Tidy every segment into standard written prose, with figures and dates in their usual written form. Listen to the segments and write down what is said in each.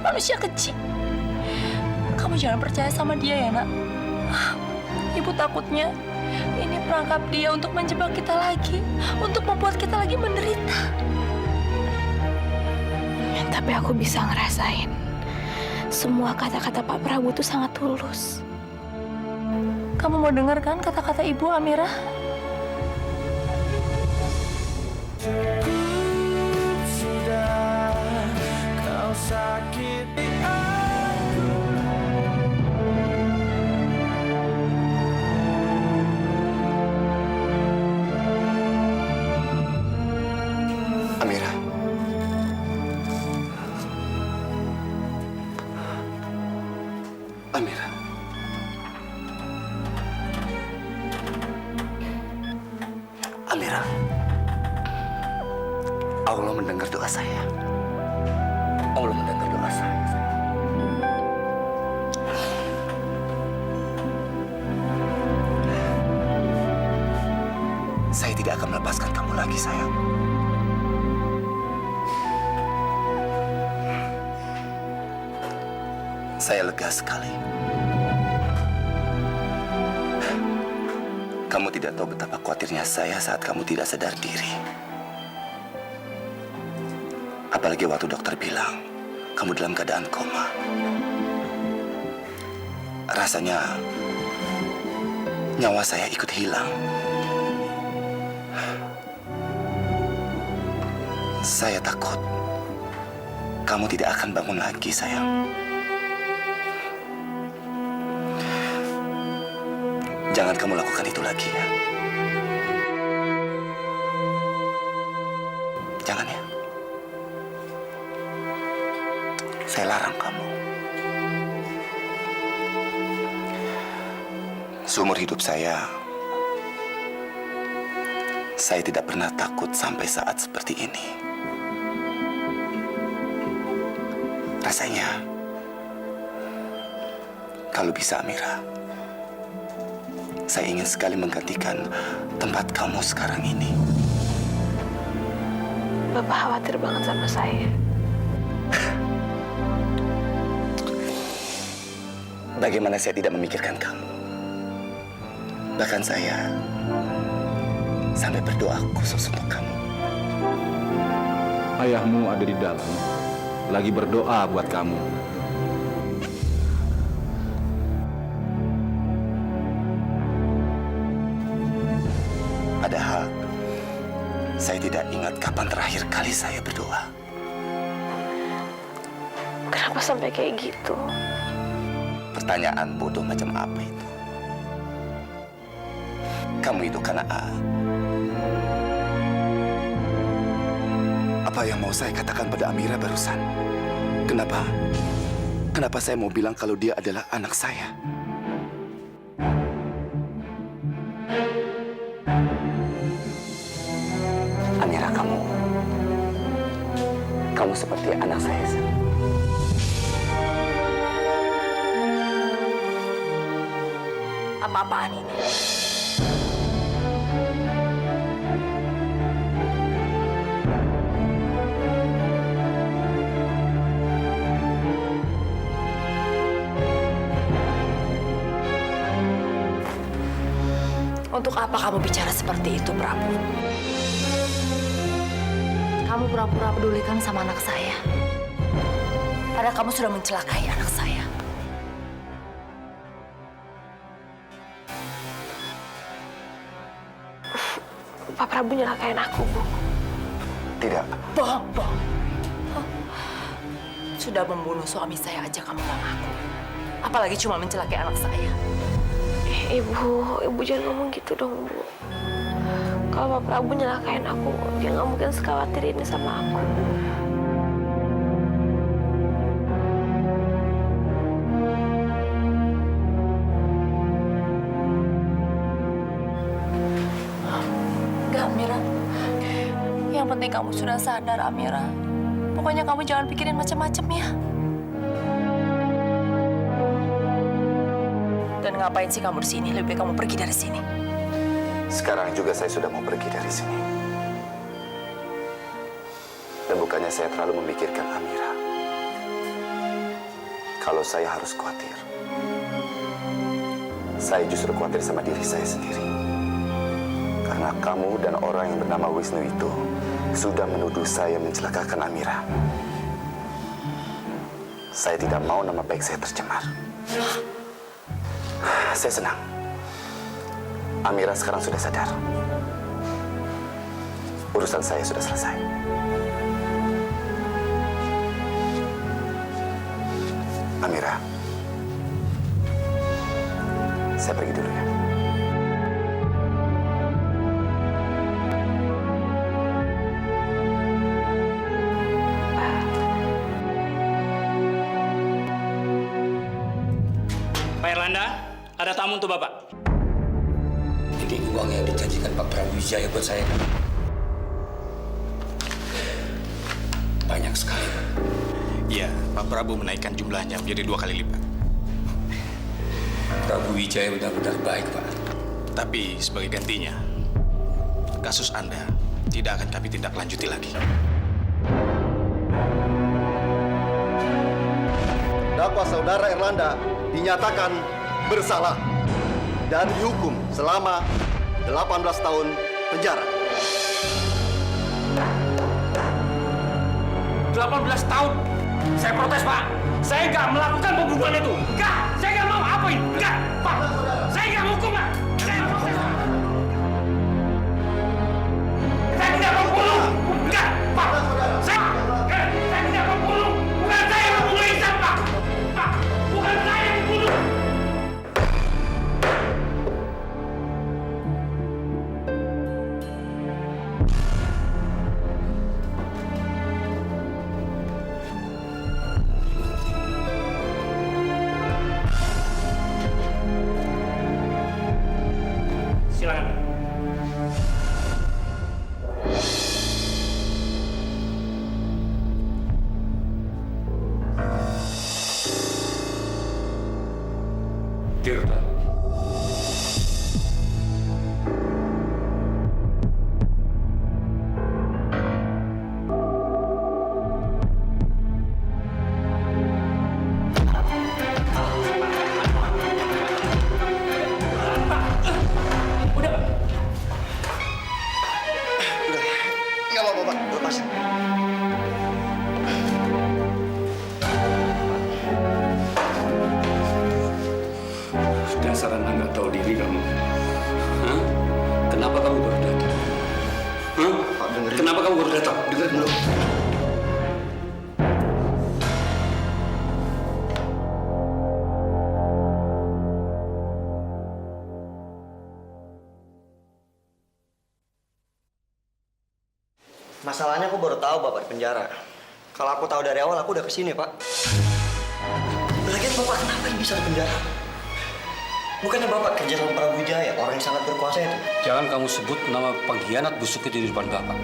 manusia kecil. Kamu jangan percaya sama dia ya, Nak. Ibu takutnya ini perangkap dia untuk menjebak kita lagi, untuk membuat kita lagi menderita. Tapi aku bisa ngerasain semua kata-kata Pak Prabu itu sangat tulus. Kamu mau dengar kan kata-kata Ibu Amira? Sudah kau sakiti aku. Amira. Amira. Amira. Allah mendengar doa saya. Allah mendengar doa saya. Saya tidak akan melepaskan kamu lagi, sayang. Saya lega sekali. Kamu tidak tahu betapa khawatirnya saya saat kamu tidak sadar diri. Apalagi waktu dokter bilang kamu dalam keadaan koma. Rasanya nyawa saya ikut hilang. Saya takut kamu tidak akan bangun lagi, sayang. Jangan kamu lakukan itu lagi ya. Jangan ya. Saya larang kamu. Seumur hidup saya tidak pernah takut sampai saat seperti ini. Rasanya, kalau bisa Amira, saya ingin sekali menggantikan tempat kamu sekarang ini. Bapak khawatir banget sama saya. Bagaimana saya tidak memikirkan kamu? Bahkan saya sampai berdoa khusus untuk kamu. Ayahmu ada di dalam, lagi berdoa buat kamu. Padahal saya tidak ingat kapan terakhir kali saya berdoa. Kenapa sampai kayak gitu? Pertanyaan bodoh macam apa itu? Kamu itu karena apa yang mau saya katakan pada Amira barusan? Kenapa? Kenapa saya mau bilang kalau dia adalah anak saya? Amira, kamu seperti anak saya sendiri. Apa-apaan ini? Untuk apa kamu bicara seperti itu, Prabu? Kamu pura-pura pedulikan sama anak saya. Padahal kamu sudah mencelakai anak saya. Pak Prabu nyelakain aku, Bu. Tidak. Bohong, bohong. Sudah membunuh suami saya aja kamu nggak ngaku. Apalagi cuma mencelakai anak saya. Ibu jangan ngomong gitu dong, Bu. Kalau Pak Prabu nyelakain aku, dia nggak mungkin sekhawatir ini sama aku. Enggak, Amira. Yang penting kamu sudah sadar, Amira. Pokoknya kamu jangan pikirin macam-macam ya. Dan ngapain sih kamu di sini? Lebih baik kamu pergi dari sini. Sekarang juga saya sudah mau pergi dari sini. Dan bukannya saya terlalu memikirkan Amira. kalau saya harus khawatir. Saya justru khawatir sama diri saya sendiri. Karena kamu dan orang yang bernama Wisnu itu sudah menuduh saya mencelakakan Amira. Saya tidak mau nama baik saya tercemar. Saya senang. Amira sekarang sudah sadar. Urusan saya sudah selesai. Amira, saya pergi dulu ya. Pak Erlanda, ada tamu untuk Bapak. Ini uang yang dijanjikan Pak Prabu Wijaya buat saya, kan? Banyak sekali, Pak. Iya, Pak Prabu menaikkan jumlahnya menjadi 2 kali lipat. Prabu Wijaya benar-benar baik, Pak. Tapi sebagai gantinya, kasus Anda tidak akan kami tindak lanjuti lagi. Dakwa saudara Erlanda dinyatakan bersalah dan dihukum selama 18 tahun penjara. 18 tahun? Saya protes, Pak. Saya nggak melakukan pembunuhan itu. Nggak, saya nggak mau. Apa ini? Nggak, Pak. Saya nggak hukum, Pak. Saya protes, Pak. Saya tidak membunuh. Nggak, Pak. Saya tidak membunuh. Bukan saya yang membunuh Ihsan, Pak. Pak, bukan saya yang membunuh. Silakan. Tirta. Nggak apa-apa, Pak. Lepasin. Dasar anak nggak tahu diri kamu. Hah? Kenapa kamu baru datang? Hah? Pak, dengerin. Kenapa kamu baru datang? Dengerin dulu. Masalahnya aku baru tahu Bapak di penjara. Kalau aku tahu dari awal, aku udah kesini, Pak. Lagian Bapak kenapa bisa di penjara? Bukannya Bapak kerja sama Prabu Wijaya, orang yang sangat berkuasa itu? Jangan kamu sebut nama pengkhianat busuk itu di depan Bapak.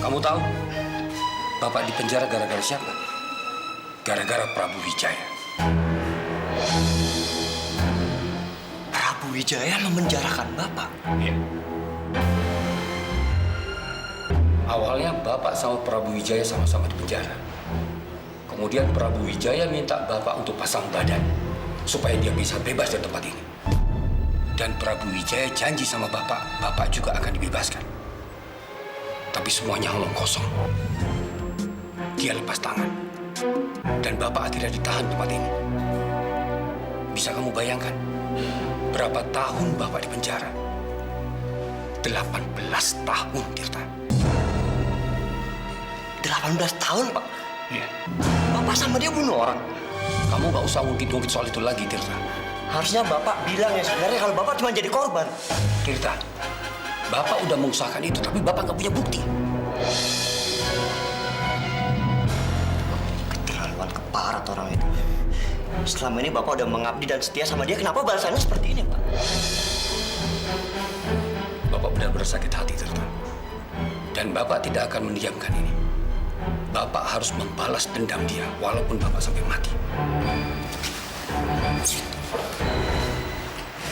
Kamu tahu, Bapak di penjara gara-gara siapa? Gara-gara Prabu Wijaya. Prabu Wijaya memenjarakan Bapak? Iya. Awalnya Bapak sama Prabu Wijaya sama-sama di penjara. Kemudian Prabu Wijaya minta Bapak untuk pasang badan supaya dia bisa bebas dari tempat ini. Dan Prabu Wijaya janji sama Bapak juga akan dibebaskan. Tapi semuanya omong kosong. Dia lepas tangan. Dan Bapak tidak ditahan di tempat ini. Bisa kamu bayangkan berapa tahun Bapak di penjara? 18 tahun, Tirta. 18 tahun, Pak? Iya. Bapak sama dia bunuh orang? Kamu nggak usah ngungkit-ngungkit soal itu lagi, Tirta. Harusnya Bapak bilang ya sebenarnya kalau Bapak cuma jadi korban. Tirta, Bapak udah mengusahakan itu, tapi Bapak nggak punya bukti. Keterlaluan keparat orang itu. Selama ini Bapak udah mengabdi dan setia sama dia, kenapa balasannya seperti ini, Pak? Bapak benar-benar sakit hati, Tirta. Dan Bapak tidak akan mendiamkan ini. Bapak harus membalas dendam dia, walaupun Bapak sampai mati.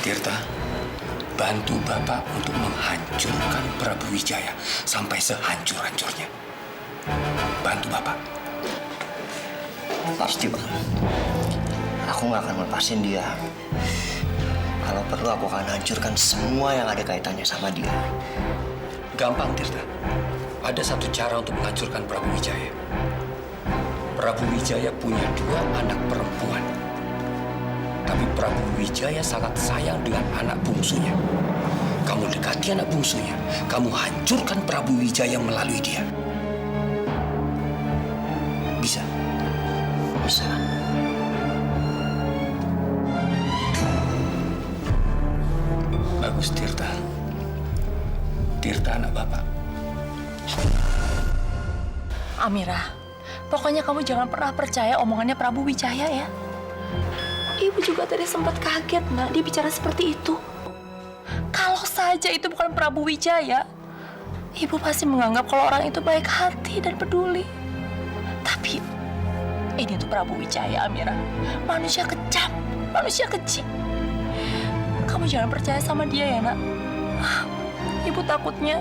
Tirta, bantu Bapak untuk menghancurkan Prabu Wijaya sampai sehancur-hancurnya. Bantu Bapak. Pasti, Bang. Aku nggak akan melepasin dia. Kalau perlu aku akan hancurkan semua yang ada kaitannya sama dia. Gampang, Tirta. Ada satu cara untuk menghancurkan Prabu Wijaya. Prabu Wijaya punya 2 anak perempuan. Tapi Prabu Wijaya sangat sayang dengan anak bungsunya. Kamu dekati anak bungsunya, kamu hancurkan Prabu Wijaya melalui dia. Bisa? Bisa. Bagus, Tirta. Tirta anak Bapak. Amira, pokoknya kamu jangan pernah percaya omongannya Prabu Wijaya ya. Ibu juga tadi sempat kaget, Nak, dia bicara seperti itu. Kalau saja itu bukan Prabu Wijaya, Ibu pasti menganggap kalau orang itu baik hati dan peduli. Tapi ini tuh Prabu Wijaya, Amira. Manusia kejam, manusia keji. Kamu jangan percaya sama dia ya, Nak. Ibu takutnya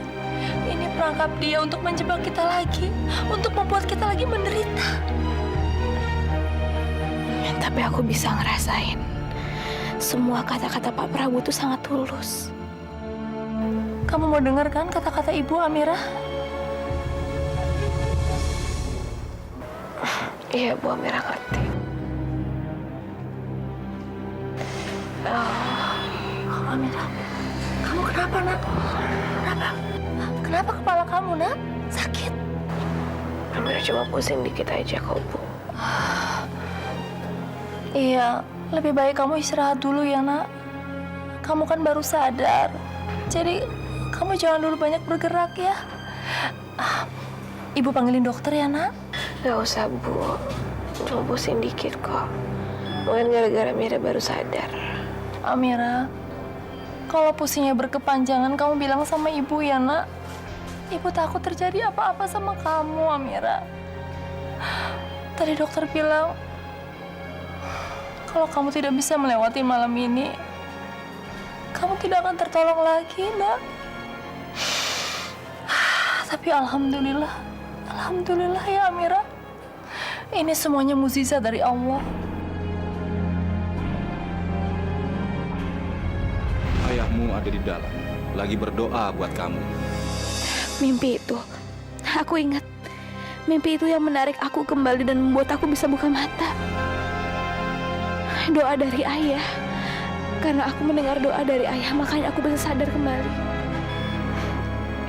ini perangkap dia untuk menjebak kita lagi, untuk membuat kita lagi menderita. Tapi aku bisa ngerasain semua kata-kata Pak Prabu itu sangat tulus. Kamu mau dengar kan kata-kata Ibu, Amira? Iya, Bu Amira ngerti. Amira, kamu kenapa, Nak? Kenapa? Kenapa kepala kamu, Nak? Sakit? Amira cuma pusing dikit aja kok, Bu. Iya, lebih baik kamu istirahat dulu ya, Nak. Kamu kan baru sadar. Jadi, kamu jangan dulu banyak bergerak ya. Ibu panggilin dokter ya, Nak? Gak usah, Bu. Cuma pusing dikit kok. Mungkin gara-gara Amira baru sadar. Amira, kalau pusingnya berkepanjangan, kamu bilang sama Ibu ya, Nak. Ibu takut terjadi apa-apa sama kamu, Amira. Tadi dokter bilang, kalau kamu tidak bisa melewati malam ini, kamu tidak akan tertolong lagi, Nak. Tapi alhamdulillah, alhamdulillah ya Amira. Ini semuanya mukjizat dari Allah. Ayahmu ada di dalam, lagi berdoa buat kamu. Mimpi itu, aku ingat. Mimpi itu yang menarik aku kembali dan membuat aku bisa buka mata. Doa dari ayah. Karena aku mendengar doa dari ayah, makanya aku bisa sadar kembali.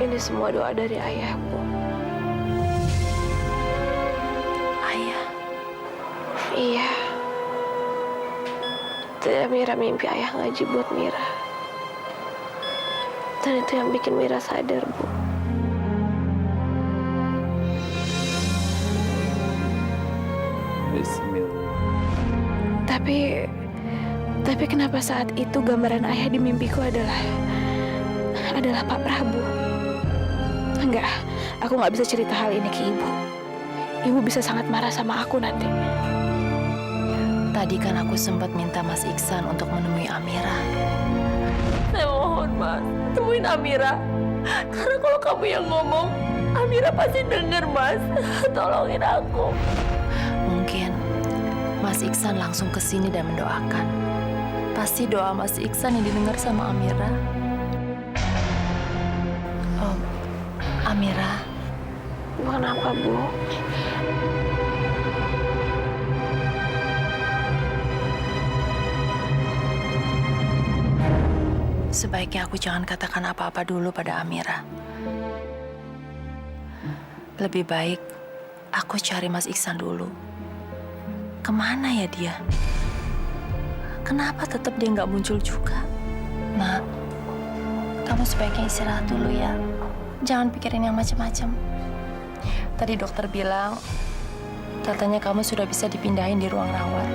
Ini semua doa dari ayahku. Ayah. Iya. Tadi Mira mimpi ayah ngaji buat Mira. Dan itu yang bikin Mira sadar, Bu. Bismillah. Tapi kenapa saat itu gambaran ayah di mimpiku adalah Pak Prabu? Enggak, aku nggak bisa cerita hal ini ke Ibu. Ibu bisa sangat marah sama aku nanti. Tadi kan aku sempat minta Mas Iksan untuk menemui Amira. Saya mohon, Mas, temuin Amira. Karena kalau kamu yang ngomong, Amira pasti denger, Mas. Tolongin aku. Mungkin Mas Iksan langsung ke sini dan mendoakan. Pasti doa Mas Iksan yang didengar sama Amira. Oh, Amira. Kenapa, Bu? Sebaiknya aku jangan katakan apa-apa dulu pada Amira. Lebih baik aku cari Mas Iksan dulu. Kemana ya dia? Kenapa tetap dia nggak muncul juga? Nak, kamu sebaiknya istirahat dulu ya. Jangan pikirin yang macam-macam. Tadi dokter bilang, katanya kamu sudah bisa dipindahin di ruang rawat.